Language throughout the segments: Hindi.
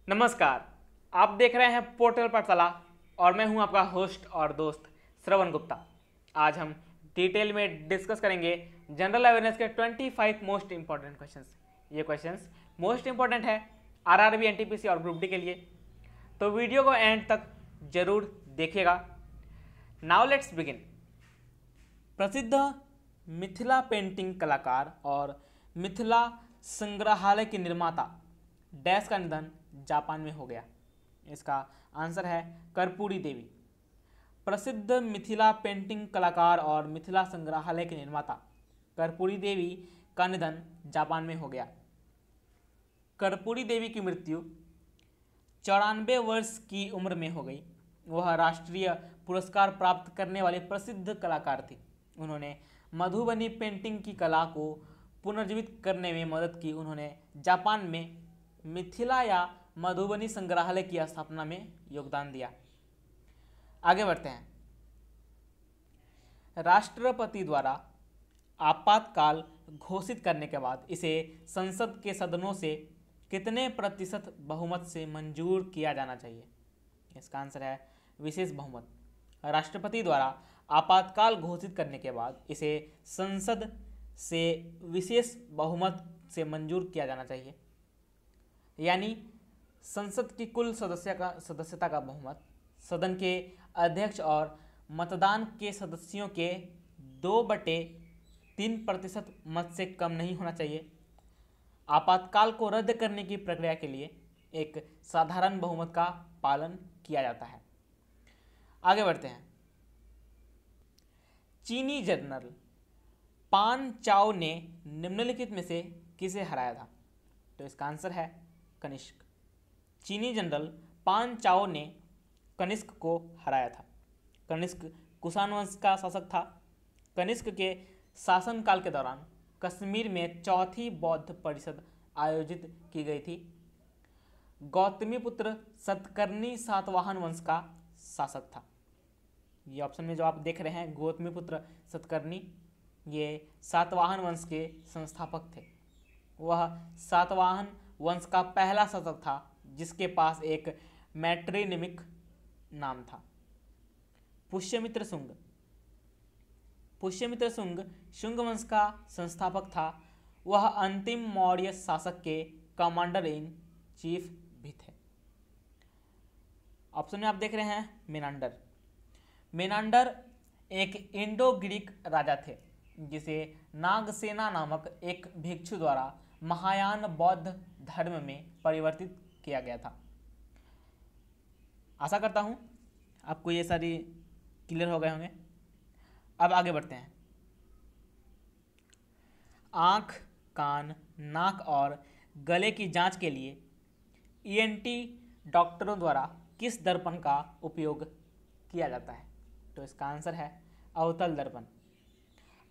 नमस्कार। आप देख रहे हैं पोर्टल पाठशाला और मैं हूं आपका होस्ट और दोस्त श्रवण गुप्ता। आज हम डिटेल में डिस्कस करेंगे जनरल अवेयरनेस के 25 मोस्ट इंपॉर्टेंट क्वेश्चंस। ये क्वेश्चंस मोस्ट इंपॉर्टेंट है आरआरबी, एनटीपीसी और ग्रुप डी के लिए, तो वीडियो को एंड तक जरूर देखिएगा। Now let's begin. प्रसिद्ध मिथिला पेंटिंग कलाकार और मिथिला संग्रहालय के निर्माता डैश का निधन जापान में हो गया। इसका आंसर है कर्पूरी देवी। प्रसिद्ध मिथिला पेंटिंग कलाकार और मिथिला संग्रहालय के निर्माता कर्पूरी देवी का निधन जापान में हो गया। कर्पूरी देवी की मृत्यु 94 वर्ष की उम्र में हो गई। वह राष्ट्रीय पुरस्कार प्राप्त करने वाले प्रसिद्ध कलाकार थे। उन्होंने मधुबनी पेंटिंग की कला को पुनर्जीवित करने में मदद की। उन्होंने जापान में मिथिला या मधुबनी संग्रहालय की स्थापना में योगदान दिया। आगे बढ़ते हैं। राष्ट्रपति द्वारा आपातकाल घोषित करने के बाद इसे संसद के सदनों से कितने प्रतिशत बहुमत से मंजूर किया जाना चाहिए? इसका आंसर है विशेष बहुमत। राष्ट्रपति द्वारा आपातकाल घोषित करने के बाद इसे संसद से विशेष बहुमत से मंजूर किया जाना चाहिए, यानी संसद की कुल सदस्यता का बहुमत, सदन के अध्यक्ष और मतदान के सदस्यों के 2/3% मत से कम नहीं होना चाहिए। आपातकाल को रद्द करने की प्रक्रिया के लिए एक साधारण बहुमत का पालन किया जाता है। आगे बढ़ते हैं। चीनी जनरल पान चाओ ने निम्नलिखित में से किसे हराया था? तो इसका आंसर है कनिष्क। चीनी जनरल पान चाओ ने कनिष्क को हराया था। कनिष्क कुषाण वंश का शासक था। कनिष्क के शासनकाल के दौरान कश्मीर में चौथी बौद्ध परिषद आयोजित की गई थी। गौतमीपुत्र सतकर्णी सातवाहन वंश का शासक था। ये ऑप्शन में जो आप देख रहे हैं गौतमीपुत्र सतकर्णी, ये सातवाहन वंश के संस्थापक थे। वह सातवाहन वंश का पहला शासक था जिसके पास एक मैट्रिनिमिक नाम था। पुष्यमित्र शुंग। पुष्यमित्र शुंग शुंग वंश का संस्थापक था। वह अंतिम मौर्य शासक के कमांडर इन चीफ भी थे। ऑप्शन में आप देख रहे हैं मेनांडर। मेनांडर एक इंडो ग्रीक राजा थे जिसे नागसेना नामक एक भिक्षु द्वारा महायान बौद्ध धर्म में परिवर्तित किया गया था। आशा करता हूं आपको ये सारी क्लियर हो गए होंगे। अब आगे बढ़ते हैं। आँख, कान, नाक और गले की जांच के लिए ईएनटी डॉक्टरों द्वारा किस दर्पण का उपयोग किया जाता है? तो इसका आंसर है अवतल दर्पण।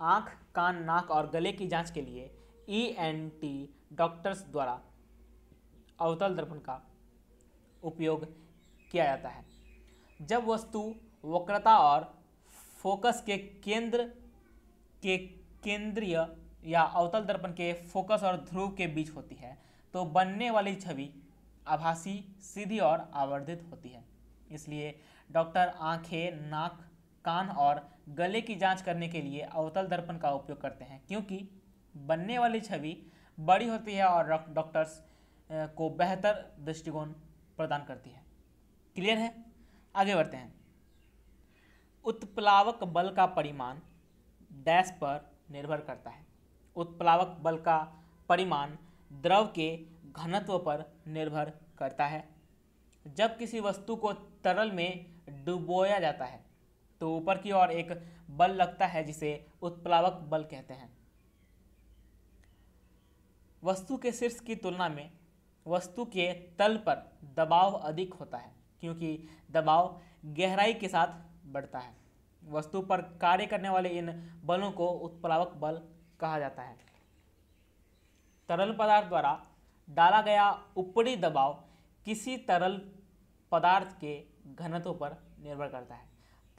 आँख, कान, नाक और गले की जांच के लिए ईएनटी डॉक्टर्स द्वारा अवतल दर्पण का उपयोग किया जाता है। जब वस्तु वक्रता और फोकस के केंद्रीय या अवतल दर्पण के फोकस और ध्रुव के बीच होती है तो बनने वाली छवि आभासी, सीधी और आवर्धित होती है। इसलिए डॉक्टर आंखें, नाक, कान और गले की जांच करने के लिए अवतल दर्पण का उपयोग करते हैं, क्योंकि बनने वाली छवि बड़ी होती है और डॉक्टर्स को बेहतर दृष्टिकोण प्रदान करती है। क्लियर है? आगे बढ़ते हैं। उत्प्लावक बल का परिमाण डैश पर निर्भर करता है। उत्प्लावक बल का परिमाण द्रव के घनत्व पर निर्भर करता है। जब किसी वस्तु को तरल में डुबोया जाता है तो ऊपर की ओर एक बल लगता है जिसे उत्प्लावक बल कहते हैं। वस्तु के शीर्ष की तुलना में वस्तु के तल पर दबाव अधिक होता है, क्योंकि दबाव गहराई के साथ बढ़ता है। वस्तु पर कार्य करने वाले इन बलों को उत्प्लावक बल कहा जाता है। तरल पदार्थ द्वारा डाला गया ऊपरी दबाव किसी तरल पदार्थ के घनत्व पर निर्भर करता है।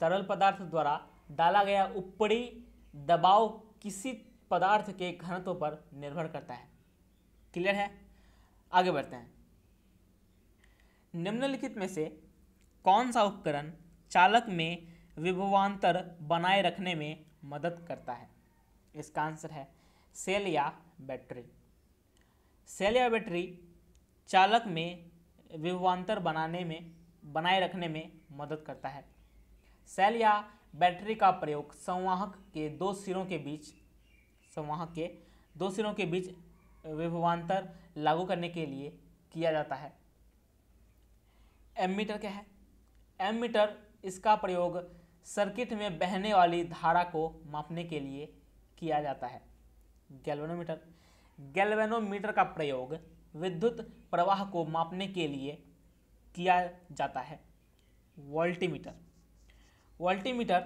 तरल पदार्थ द्वारा डाला गया ऊपरी दबाव किसी पदार्थ के घनत्व पर निर्भर करता है। क्लियर है? आगे बढ़ते हैं। निम्नलिखित में से कौन सा उपकरण चालक में विभवांतर बनाए रखने में मदद करता है? इसका आंसर है सेल या बैटरी। सेल या बैटरी चालक में विभवांतर बनाए रखने में मदद करता है। सेल या बैटरी का प्रयोग संवाहक के दो सिरों के बीच विभवांतर लागू करने के लिए किया जाता है। एमीटर क्या है? एमीटर इसका प्रयोग सर्किट में बहने वाली धारा को मापने के लिए किया जाता है। गैल्वेनोमीटर का प्रयोग विद्युत प्रवाह को मापने के लिए किया जाता है। वोल्टीमीटर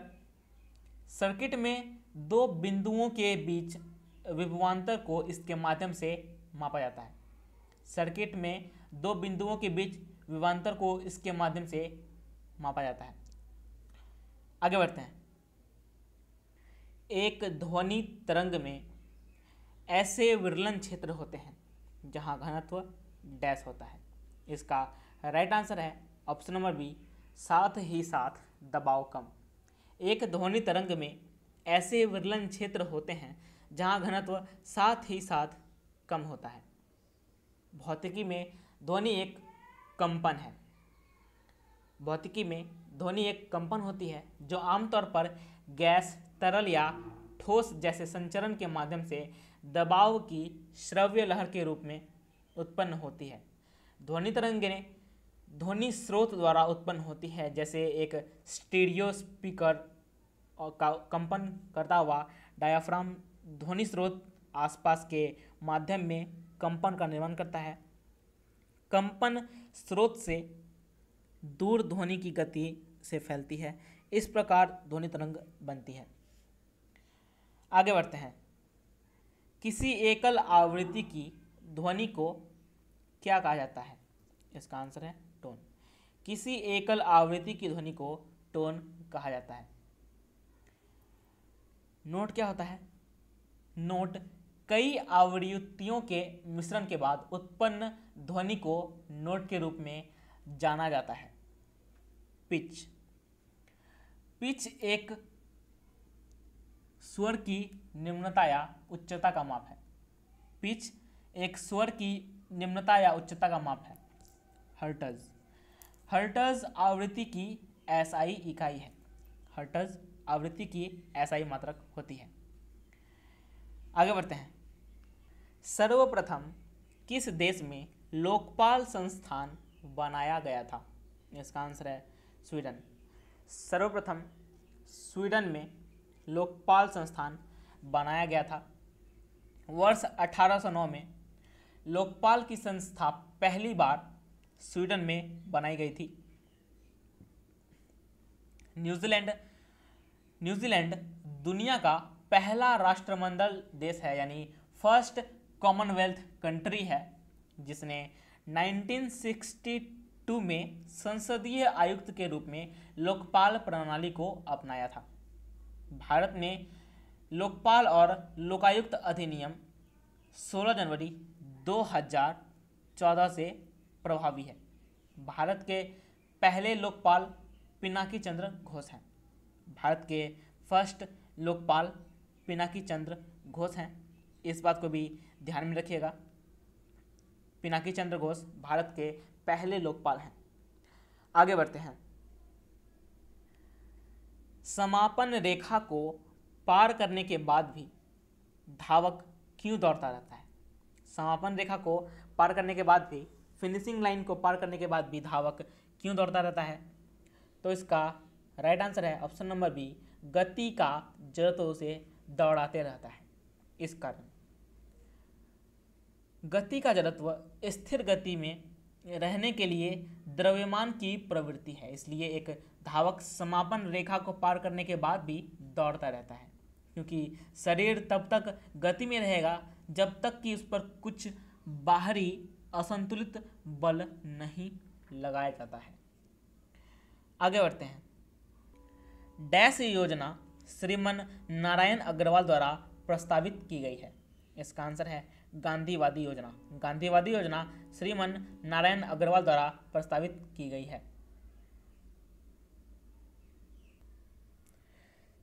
सर्किट में दो बिंदुओं के बीच विभवांतर को इसके माध्यम से मापा जाता है। सर्किट में दो बिंदुओं के बीच विभवांतर को इसके माध्यम से मापा जाता है। आगे बढ़ते हैं। एक ध्वनि तरंग में ऐसे विरलन क्षेत्र होते हैं जहां घनत्व डैश होता है। इसका राइट आंसर है ऑप्शन नंबर बी, साथ ही साथ दबाव कम। एक ध्वनि तरंग में ऐसे विरलन क्षेत्र होते हैं जहां घनत्व साथ ही साथ कम होता है। भौतिकी में ध्वनि एक कंपन है। भौतिकी में ध्वनि एक कंपन होती है जो आमतौर पर गैस, तरल या ठोस जैसे संचरण के माध्यम से दबाव की श्रव्य लहर के रूप में उत्पन्न होती है। ध्वनि तरंगें ध्वनि स्रोत द्वारा उत्पन्न होती है, जैसे एक स्टीरियो स्पीकर का कंपन करता हुआ डायाफ्राम ध्वनि स्रोत आसपास के माध्यम में कंपन का निर्माण करता है। कंपन स्रोत से दूर ध्वनि की गति से फैलती है। इस प्रकार ध्वनि तरंग बनती है। आगे बढ़ते हैं। किसी एकल आवृत्ति की ध्वनि को क्या कहा जाता है? इसका आंसर है टोन। किसी एकल आवृत्ति की ध्वनि को टोन कहा जाता है। नोट क्या होता है? नोट कई आवृत्तियों के मिश्रण के बाद उत्पन्न ध्वनि को नोट के रूप में जाना जाता है। पिच एक स्वर की निम्नता या उच्चता का माप है। पिच एक स्वर की निम्नता या उच्चता का माप है। हर्ट्ज आवृत्ति की एसआई इकाई है। हर्ट्ज आवृत्ति की एसआई मात्रक होती है। आगे बढ़ते हैं। सर्वप्रथम किस देश में लोकपाल संस्थान बनाया गया था? इसका आंसर है स्वीडन। सर्वप्रथम स्वीडन में लोकपाल संस्थान बनाया गया था। वर्ष 1809 में लोकपाल की संस्था पहली बार स्वीडन में बनाई गई थी। न्यूजीलैंड दुनिया का पहला राष्ट्रमंडल देश है, यानी फर्स्ट कॉमनवेल्थ कंट्री है, जिसने 1962 में संसदीय आयुक्त के रूप में लोकपाल प्रणाली को अपनाया था। भारत में लोकपाल और लोकायुक्त अधिनियम 16 जनवरी 2014 से प्रभावी है। भारत के पहले लोकपाल पिनाकी चंद्र घोष हैं। भारत के फर्स्ट लोकपाल पिनाकी चंद्र घोष हैं। इस बात को भी ध्यान में रखिएगा। पिनाकी चंद्र घोष भारत के पहले लोकपाल हैं। आगे बढ़ते हैं। समापन रेखा को पार करने के बाद भी धावक क्यों दौड़ता रहता है? समापन रेखा को पार करने के बाद भी, फिनिशिंग लाइन को पार करने के बाद भी धावक क्यों दौड़ता रहता है? तो इसका राइट आंसर है ऑप्शन नंबर बी, गति का जड़त्व उसे दौड़ाते रहता है। इस कारण गति का जड़त्व स्थिर गति में रहने के लिए द्रव्यमान की प्रवृत्ति है, इसलिए एक धावक समापन रेखा को पार करने के बाद भी दौड़ता रहता है, क्योंकि शरीर तब तक गति में रहेगा जब तक कि उस पर कुछ बाहरी असंतुलित बल नहीं लगाया जाता है। आगे बढ़ते हैं। डैश योजना श्रीमन नारायण अग्रवाल द्वारा प्रस्तावित की गई है। इसका आंसर है गांधीवादी योजना। गांधीवादी योजना श्रीमान नारायण अग्रवाल द्वारा प्रस्तावित की गई है।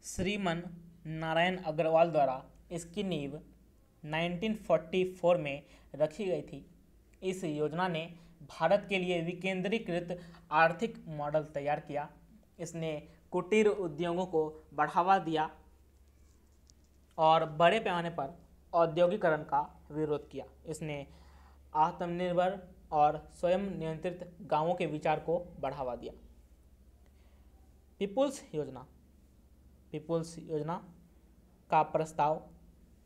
श्रीमान नारायण अग्रवाल द्वारा इसकी नींव 1944 में रखी गई थी। इस योजना ने भारत के लिए विकेंद्रीकृत आर्थिक मॉडल तैयार किया। इसने कुटीर उद्योगों को बढ़ावा दिया और बड़े पैमाने पर औद्योगिकरण का विरोध किया। इसने आत्मनिर्भर और स्वयं नियंत्रित गांवों के विचार को बढ़ावा दिया। पीपुल्स योजना। पीपुल्स योजना का प्रस्ताव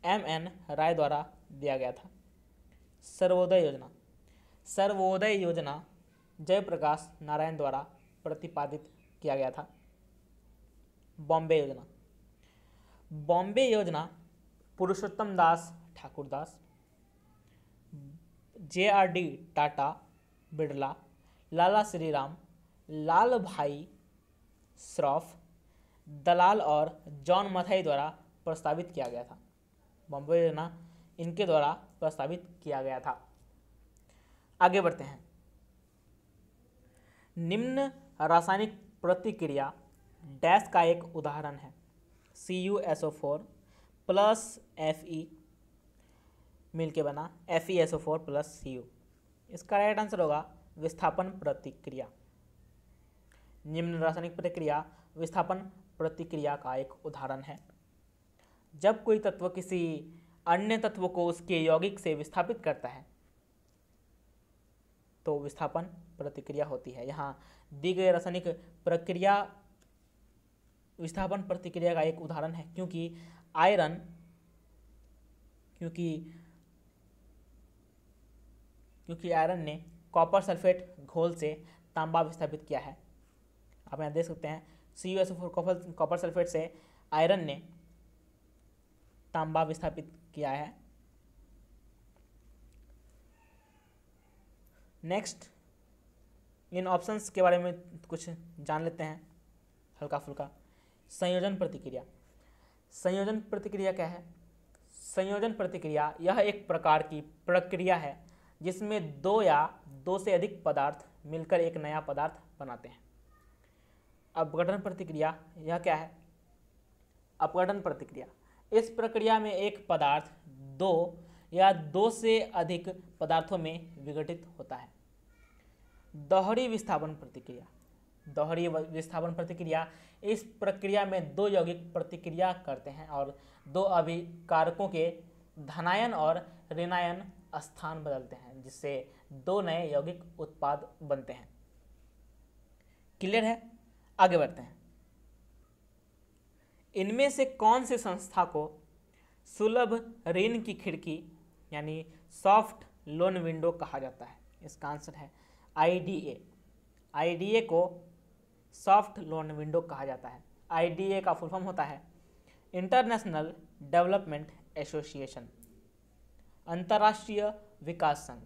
एम.एन. राय द्वारा दिया गया था। सर्वोदय योजना। सर्वोदय योजना जयप्रकाश नारायण द्वारा प्रतिपादित किया गया था। बॉम्बे योजना। बॉम्बे योजना पुरुषोत्तम दास ठाकुरदास, जे.आर.डी. टाटा, बिरला, लाला श्रीराम, लाल भाई श्रॉफ, दलाल और जॉन मथाई द्वारा प्रस्तावित किया गया था। बॉम्बे योजना इनके द्वारा प्रस्तावित किया गया था। आगे बढ़ते हैं। निम्न रासायनिक प्रतिक्रिया डैश का एक उदाहरण है। CuSO4 प्लस Fe मिलके बना FeSO4 प्लस Cu। इसका राइट आंसर होगा विस्थापन प्रतिक्रिया। निम्न रासायनिक प्रतिक्रिया विस्थापन प्रतिक्रिया का एक उदाहरण है। जब कोई तत्व किसी अन्य तत्व को उसके यौगिक से विस्थापित करता है तो विस्थापन प्रतिक्रिया होती है। यहाँ दी गई रासायनिक प्रक्रिया विस्थापन प्रतिक्रिया का एक उदाहरण है, क्योंकि आयरन ने कॉपर सल्फेट घोल से तांबा विस्थापित किया है। आप यहाँ देख सकते हैं CuSO4 कॉपर सल्फेट से आयरन ने तांबा विस्थापित किया है। नेक्स्ट, इन ऑप्शंस के बारे में कुछ जान लेते हैं हल्का फुल्का। संयोजन प्रतिक्रिया। संयोजन प्रतिक्रिया क्या है? संयोजन प्रतिक्रिया यह एक प्रकार की प्रक्रिया है जिसमें दो या दो से अधिक पदार्थ मिलकर एक नया पदार्थ बनाते हैं। अपघटन प्रतिक्रिया यह क्या है? अपघटन प्रतिक्रिया इस प्रक्रिया में एक पदार्थ दो या दो से अधिक पदार्थों में विघटित होता है। दोहरी विस्थापन प्रतिक्रिया। दोहरी विस्थापन प्रतिक्रिया इस प्रक्रिया में दो यौगिक प्रतिक्रिया करते हैं और दो अभिकारकों के धनायन और ऋणायन स्थान बदलते हैं, जिससे दो नए यौगिक उत्पाद बनते हैं। क्लियर है? आगे बढ़ते हैं। इनमें से कौन सी संस्था को सुलभ ऋण की खिड़की यानी सॉफ्ट लोन विंडो कहा जाता है? इसका आंसर है IDA। IDA को सॉफ्ट लोन विंडो कहा जाता है। IDA का फुल फॉर्म होता है इंटरनेशनल डेवलपमेंट एसोसिएशन, अंतर्राष्ट्रीय विकास संघ।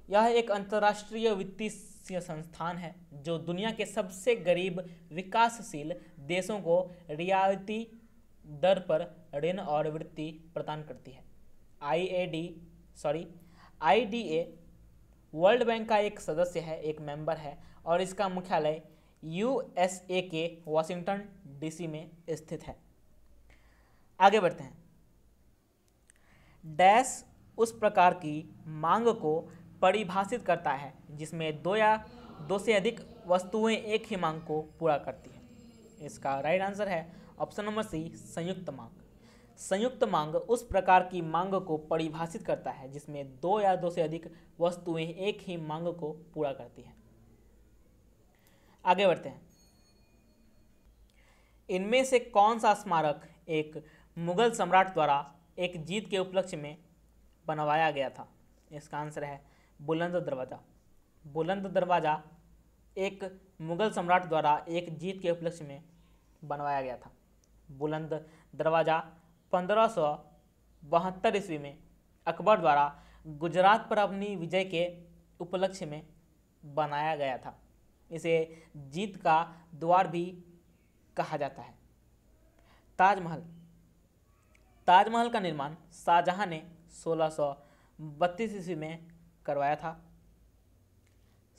यह एक अंतर्राष्ट्रीय वित्तीय संस्थान है जो दुनिया के सबसे गरीब विकासशील देशों को रियायती दर पर ऋण और वृत्ति प्रदान करती है। IDA वर्ल्ड बैंक का एक सदस्य है, एक मेंबर है और इसका मुख्यालय USA के वाशिंगटन DC में स्थित है। आगे बढ़ते हैं। डैश उस प्रकार की मांग को परिभाषित करता है जिसमें दो या दो से अधिक वस्तुएं एक ही मांग को पूरा करती है। इसका राइट आंसर है ऑप्शन नंबर C, संयुक्त मांग। संयुक्त मांग उस प्रकार की मांग को परिभाषित करता है जिसमें दो या दो से अधिक वस्तुएं एक ही मांग को पूरा करती हैं। आगे बढ़ते हैं। इनमें से कौन सा स्मारक एक मुगल सम्राट द्वारा एक जीत के उपलक्ष्य में बनवाया गया था? इसका आंसर है बुलंद दरवाज़ा। बुलंद दरवाज़ा एक मुगल सम्राट द्वारा एक जीत के उपलक्ष्य में बनवाया गया था। बुलंद दरवाज़ा 1572 ईस्वी में अकबर द्वारा गुजरात पर अपनी विजय के उपलक्ष्य में बनाया गया था। इसे जीत का द्वार भी कहा जाता है। ताजमहल। ताजमहल का निर्माण शाहजहां ने 1932 ईस्वी में करवाया था।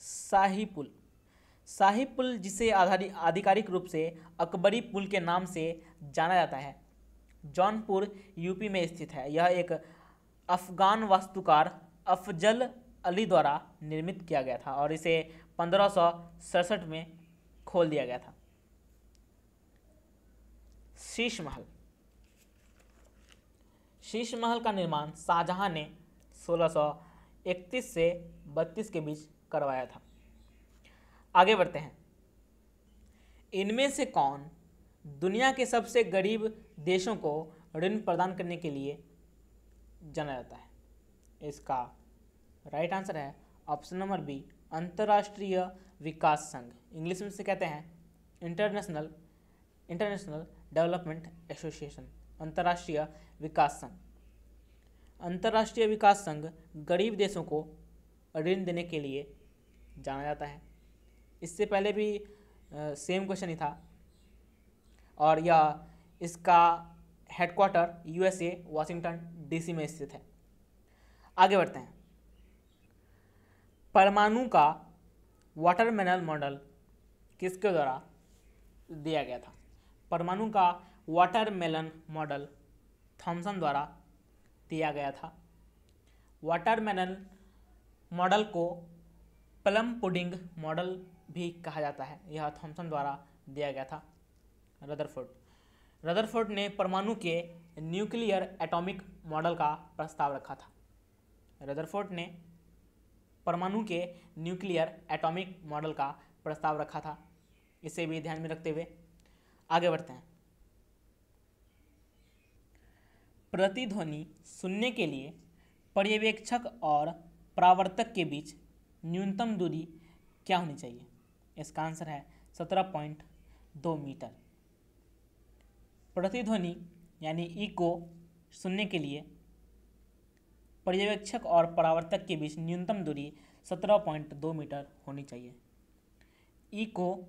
शाही पुल, शाही पुल जिसे आधिकारिक रूप से अकबरी पुल के नाम से जाना जाता है, जौनपुर यूपी में स्थित है। यह एक अफगान वास्तुकार अफजल अली द्वारा निर्मित किया गया था और इसे 1567 में खोल दिया गया था। शीश महल, शीश महल का निर्माण शाहजहां ने 1631 से 32 के बीच करवाया था। आगे बढ़ते हैं। इनमें से कौन दुनिया के सबसे गरीब देशों को ऋण प्रदान करने के लिए जाना जाता है? इसका राइट आंसर है ऑप्शन नंबर बी, अंतर्राष्ट्रीय विकास संघ। इंग्लिश में से कहते हैं इंटरनेशनल डेवलपमेंट एसोसिएशन, अंतर्राष्ट्रीय विकास संघ। अंतर्राष्ट्रीय विकास संघ गरीब देशों को ऋण देने के लिए जाना जाता है। इससे पहले भी सेम क्वेश्चन ही था और यह इसका हेडक्वार्टर यूएसए वाशिंगटन डीसी में स्थित है। आगे बढ़ते हैं। परमाणु का वाटरमेलन मॉडल किसके द्वारा दिया गया था? परमाणु का वाटरमेलन मॉडल थॉमसन द्वारा दिया गया था। वाटरमेलन मॉडल को प्लम पुडिंग मॉडल भी कहा जाता है। यह थॉमसन द्वारा दिया गया था। रदरफोर्ड ने परमाणु के न्यूक्लियर एटॉमिक मॉडल का प्रस्ताव रखा था। रदरफोर्ड ने परमाणु के न्यूक्लियर एटॉमिक मॉडल का प्रस्ताव रखा था। इसे भी ध्यान में रखते हुए आगे बढ़ते हैं। प्रतिध्वनि सुनने के लिए पर्यवेक्षक और परावर्तक के बीच न्यूनतम दूरी क्या होनी चाहिए? इसका आंसर है 17.2 मीटर। प्रतिध्वनि यानी इको सुनने के लिए पर्यवेक्षक और परावर्तक के बीच न्यूनतम दूरी 17.2 मीटर होनी चाहिए। इको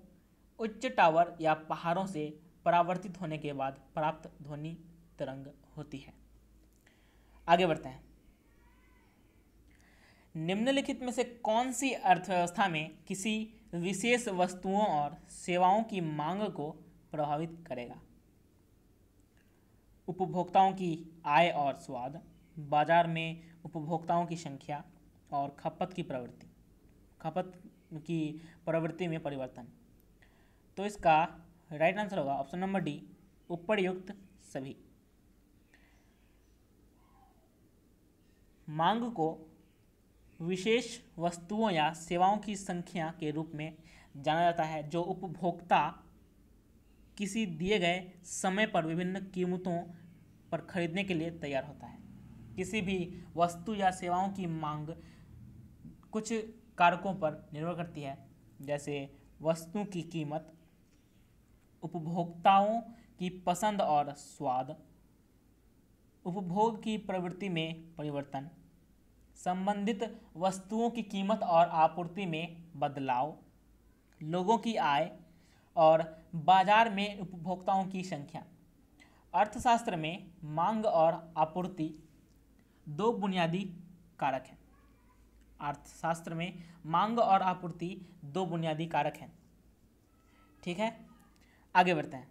उच्च टावर या पहाड़ों से परावर्तित होने के बाद प्राप्त ध्वनि तरंग होती है। आगे बढ़ते हैं। निम्नलिखित में से कौन सी अर्थव्यवस्था में किसी विशेष वस्तुओं और सेवाओं की मांग को प्रभावित करेगा? उपभोक्ताओं की आय और स्वाद, बाजार में उपभोक्ताओं की संख्या और खपत की प्रवृत्ति में परिवर्तन। तो इसका राइट आंसर होगा ऑप्शन नंबर डी, उपर्युक्त सभी। मांग को विशेष वस्तुओं या सेवाओं की संख्या के रूप में जाना जाता है जो उपभोक्ता किसी दिए गए समय पर विभिन्न कीमतों पर खरीदने के लिए तैयार होता है। किसी भी वस्तु या सेवाओं की मांग कुछ कारकों पर निर्भर करती है, जैसे वस्तु की कीमत, उपभोक्ताओं की पसंद और स्वाद, उपभोग की प्रवृत्ति में परिवर्तन, संबंधित वस्तुओं की कीमत और आपूर्ति में बदलाव, लोगों की आय और बाजार में उपभोक्ताओं की संख्या। अर्थशास्त्र में मांग और आपूर्ति दो बुनियादी कारक हैं। अर्थशास्त्र में मांग और आपूर्ति दो बुनियादी कारक हैं। ठीक है, आगे बढ़ते हैं।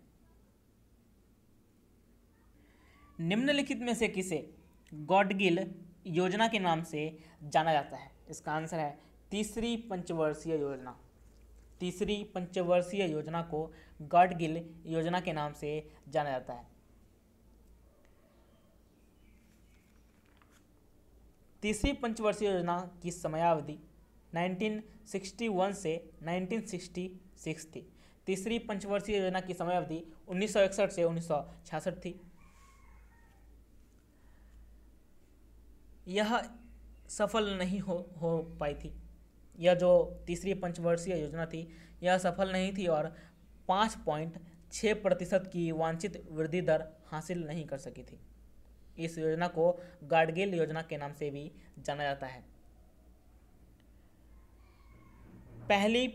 निम्नलिखित में से किसे गॉडगिल योजना के नाम से जाना जाता है? इसका आंसर है तीसरी पंचवर्षीय योजना। तीसरी पंचवर्षीय योजना को गॉडगिल योजना के नाम से जाना जाता है। तीसरी पंचवर्षीय योजना की समयावधि 1961 से 1966 थी। तीसरी पंचवर्षीय योजना की समयावधि 1961 से 1966 थी। यह सफल नहीं हो पाई थी। यह जो तीसरी पंचवर्षीय योजना थी यह सफल नहीं थी और 5.6% की वांछित वृद्धि दर हासिल नहीं कर सकी थी। इस योजना को गॉडगिल योजना के नाम से भी जाना जाता है। पहली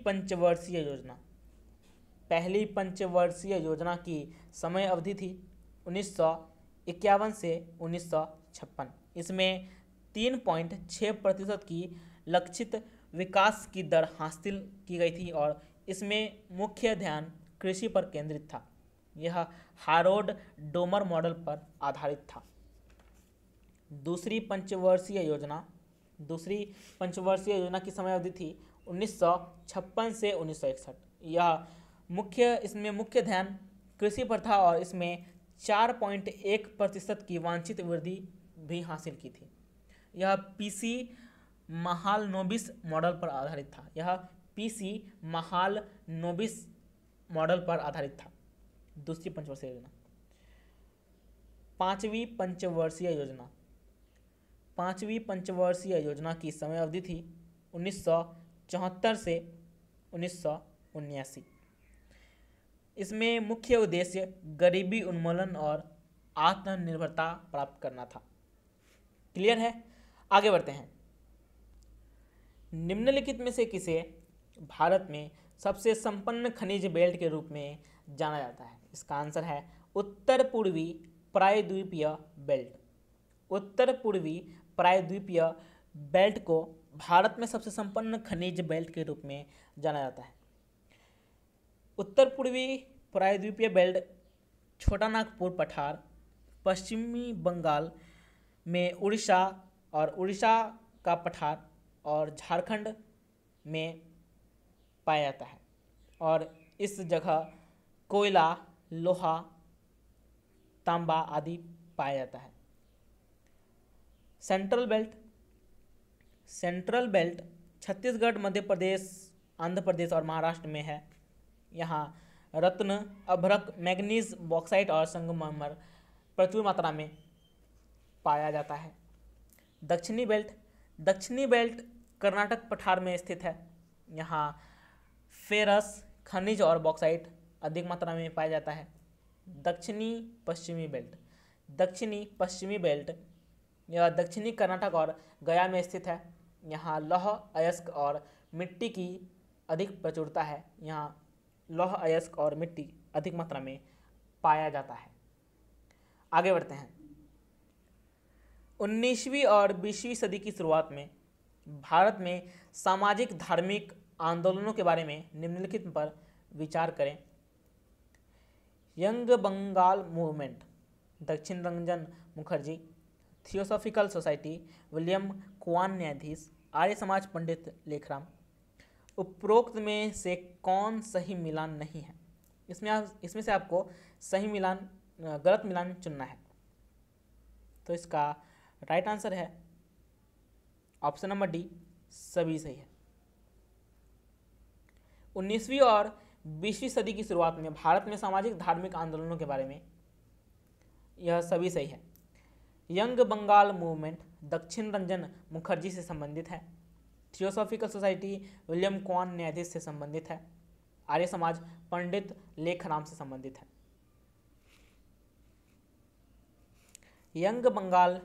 पंचवर्षीय योजना की समय अवधि थी 1951 से 1956। इसमें 3.6% की लक्षित विकास की दर हासिल की गई थी और इसमें मुख्य ध्यान कृषि पर केंद्रित था। यह हारोल्ड डोमर मॉडल पर आधारित था। दूसरी पंचवर्षीय योजना की समय अवधि थी 1956 से 1961। इसमें मुख्य ध्यान कृषि पर था और इसमें 4.1% की वांछित वृद्धि भी हासिल की थी। यह पीसी महालनोबिस मॉडल पर आधारित था। दूसरी पंचवर्षीय योजना। पांचवी पंचवर्षीय योजना की समय अवधि थी 1974 से 1979। इसमें मुख्य उद्देश्य गरीबी उन्मूलन और आत्मनिर्भरता प्राप्त करना था। क्लियर है? आगे बढ़ते हैं। निम्नलिखित में से किसे भारत में सबसे संपन्न खनिज बेल्ट के रूप में जाना जाता है? इसका आंसर है उत्तर पूर्वी प्रायद्वीपीय बेल्ट। उत्तर पूर्वी प्रायद्वीपीय बेल्ट को भारत में सबसे संपन्न खनिज बेल्ट के रूप में जाना जाता है। उत्तर पूर्वी प्रायद्वीपीय बेल्ट छोटा नागपुर पठार, पश्चिमी बंगाल में उड़ीसा का पठार और झारखंड में पाया जाता है और इस जगह कोयला, लोहा, तांबा आदि पाया जाता है। सेंट्रल बेल्ट छत्तीसगढ़, मध्य प्रदेश, आंध्र प्रदेश और महाराष्ट्र में है। यहाँ रत्न, अभ्रक, मैग्नीज, बॉक्साइट और संगमरमर प्रचुर मात्रा में पाया जाता है। दक्षिणी बेल्ट कर्नाटक पठार में स्थित है। यहाँ फेरस, खनिज और बॉक्साइट अधिक मात्रा में पाया जाता है। दक्षिणी पश्चिमी बेल्ट यह दक्षिणी कर्नाटक और गया में स्थित है। यहाँ लौह अयस्क और मिट्टी की अधिक प्रचुरता है। यहाँ लौह अयस्क और मिट्टी अधिक मात्रा में पाया जाता है। आगे बढ़ते हैं। 19वीं और 20वीं सदी की शुरुआत में भारत में सामाजिक धार्मिक आंदोलनों के बारे में निम्नलिखित पर विचार करें। Young Bengal movement, Dakshina Ranjan Mukherjee, theosophical society, William Quan न्यायाधीश, आर्य समाज पंडित लेखराम। उपरोक्त में से कौन सही मिलान नहीं है? इसमें से आपको गलत मिलान चुनना है। तो इसका राइट आंसर है ऑप्शन नंबर डी, सभी सही है। 19वीं और 20वीं सदी की शुरुआत में भारत में सामाजिक धार्मिक आंदोलनों के बारे में यह सभी सही है। यंग बंगाल मूवमेंट दक्षिण रंजन मुखर्जी से संबंधित है। थियोसॉफिकल सोसाइटी विलियम क्वान न्यायाधीश से संबंधित है। आर्य समाज पंडित लेखराम से संबंधित है। यंग बंगाल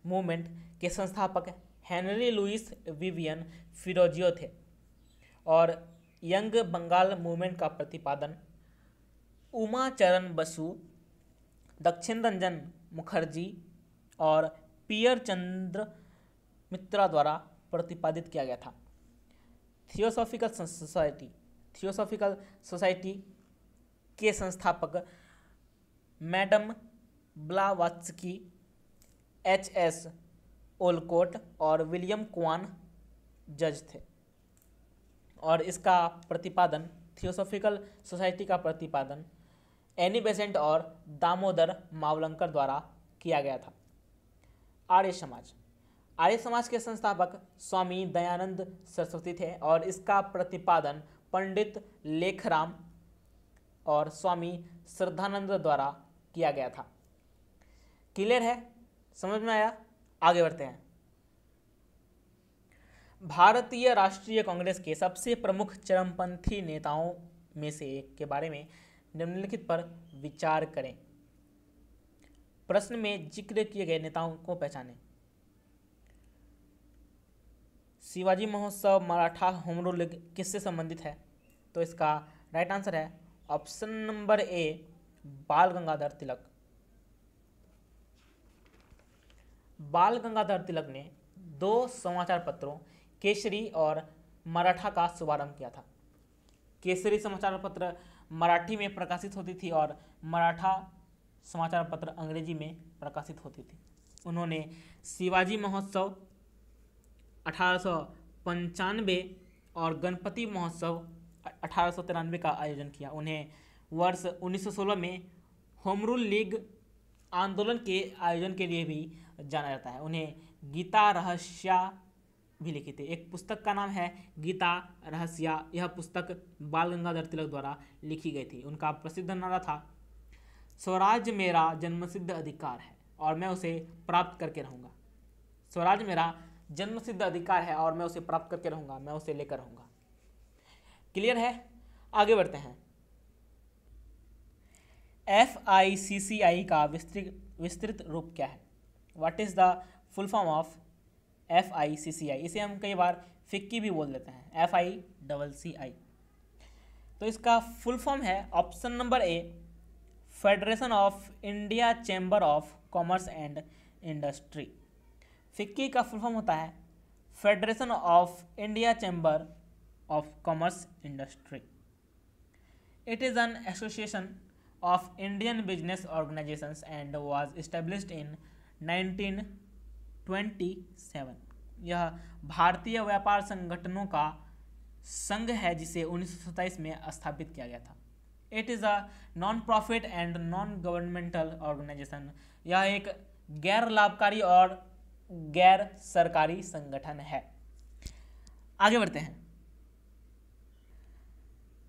मूवमेंट के संस्थापक हेनरी लुइस विवियन फिरोजियो थे और यंग बंगाल मूवमेंट का प्रतिपादन उमा चरण बसु, दक्षिण रंजन मुखर्जी और पियर चंद्र मित्रा द्वारा प्रतिपादित किया गया था। थियोसॉफिकल सोसाइटी के संस्थापक मैडम ब्लावात्स्की, एच.एस. ओलकोट और विलियम क्वान जज थे और इसका प्रतिपादन थियोसॉफिकल सोसाइटी का प्रतिपादन एनी बेसेंट और दामोदर मावलंकर द्वारा किया गया था। आर्य समाज के संस्थापक स्वामी दयानंद सरस्वती थे और इसका प्रतिपादन पंडित लेखराम और स्वामी श्रद्धानंद द्वारा किया गया था। क्लियर है? समझ में आया? आगे बढ़ते हैं। भारतीय राष्ट्रीय कांग्रेस के सबसे प्रमुख चरमपंथी नेताओं में से एक के बारे में निम्नलिखित पर विचार करें। प्रश्न में जिक्र किए गए नेताओं को पहचानें। शिवाजी महोत्सव, मराठा होम रूल किससे संबंधित है? तो इसका राइट आंसर है ऑप्शन नंबर ए, बाल गंगाधर तिलक। बाल गंगाधर तिलक ने 2 समाचार पत्रों केसरी और मराठा का शुभारंभ किया था। केसरी समाचार पत्र मराठी में प्रकाशित होती थी और मराठा समाचार पत्र अंग्रेजी में प्रकाशित होती थी। उन्होंने शिवाजी महोत्सव 1895 और गणपति महोत्सव 1893 का आयोजन किया। उन्हें वर्ष 1916 में होम रूल लीग आंदोलन के आयोजन के लिए भी जाना जाता है। उन्हें गीता रहस्या भी लिखी थी। एक पुस्तक का नाम है गीता रहस्या। यह पुस्तक बाल गंगाधर तिलक द्वारा लिखी गई थी। उनका प्रसिद्ध नारा था, स्वराज मेरा जन्मसिद्ध अधिकार है और मैं उसे प्राप्त करके रहूँगा। स्वराज मेरा जन्मसिद्ध अधिकार है और मैं उसे प्राप्त करके रहूँगा, मैं उसे लेकर रहूँगा। क्लियर है? आगे बढ़ते हैं। FICCI का विस्तृत रूप क्या है? What is the full form of FICCI? इसे हम कई बार फिक्की भी बोल देते हैं, FICCI। तो इसका फुल फॉर्म है option number A, federation of India chamber of commerce and industry. FICCI का फुल फॉर्म होता है federation of India chamber of commerce industry. It is an association of Indian business organizations and was established in 1927। यह भारतीय व्यापार संगठनों का संघ है जिसे 1927 में स्थापित किया गया था। It is a non profit and non governmental organisation. यह एक गैर लाभकारी और गैर सरकारी संगठन है। आगे बढ़ते हैं।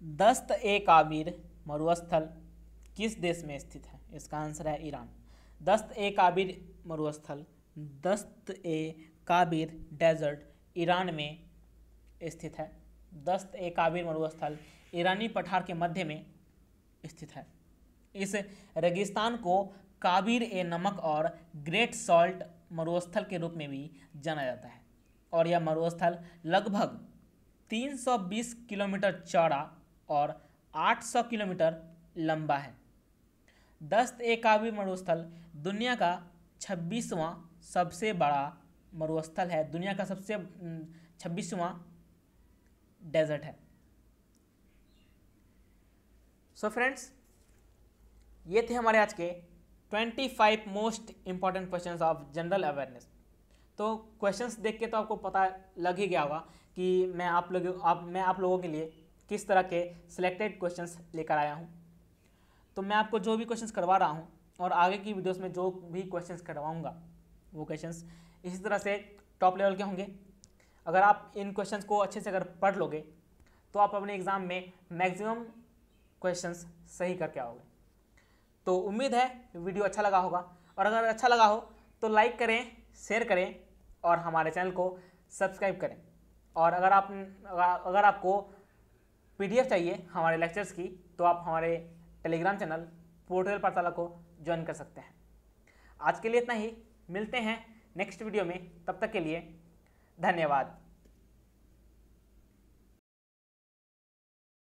दस्त-ए-काबिर मरुस्थल किस देश में स्थित है? इसका आंसर है ईरान। दस्त-ए-काबिर मरुस्थल, दस्त-ए-काबिर डेजर्ट ईरान में स्थित है। दस्त-ए-काबिर मरुस्थल ईरानी पठार के मध्य में स्थित है। इस रेगिस्तान को काबिर-ए-नमक और ग्रेट सॉल्ट मरुस्थल के रूप में भी जाना जाता है और यह मरुस्थल लगभग 320 किलोमीटर चौड़ा और 800 किलोमीटर लंबा है। दस्त-ए-काबिर मरुस्थल दुनिया का 26वां सबसे बड़ा मरुस्थल है, दुनिया का सबसे 26वां डेजर्ट है। सो फ्रेंड्स, ये थे हमारे आज के 25 most important questions of general awareness. तो क्वेश्चंस देख के तो आपको पता लग ही गया होगा कि मैं आप लोगों के लिए किस तरह के सिलेक्टेड क्वेश्चंस लेकर आया हूँ। तो मैं आपको जो भी क्वेश्चंस करवा रहा हूँ और आगे की वीडियोस में जो भी क्वेश्चंस करवाऊँगा वो क्वेश्चंस इसी तरह से टॉप लेवल के होंगे। अगर आप इन क्वेश्चंस को अच्छे से अगर पढ़ लोगे तो आप अपने एग्ज़ाम में मैक्सिमम क्वेश्चंस सही करके आओगे। तो उम्मीद है वीडियो अच्छा लगा होगा और अगर अच्छा लगा हो तो लाइक करें, शेयर करें और हमारे चैनल को सब्सक्राइब करें। और अगर आपको PDF चाहिए हमारे लेक्चर्स की तो आप हमारे टेलीग्राम चैनल पोर्टल पाठशाला को ज्वाइन कर सकते हैं। आज के लिए इतना ही, मिलते हैं नेक्स्ट वीडियो में, तब तक के लिए धन्यवाद।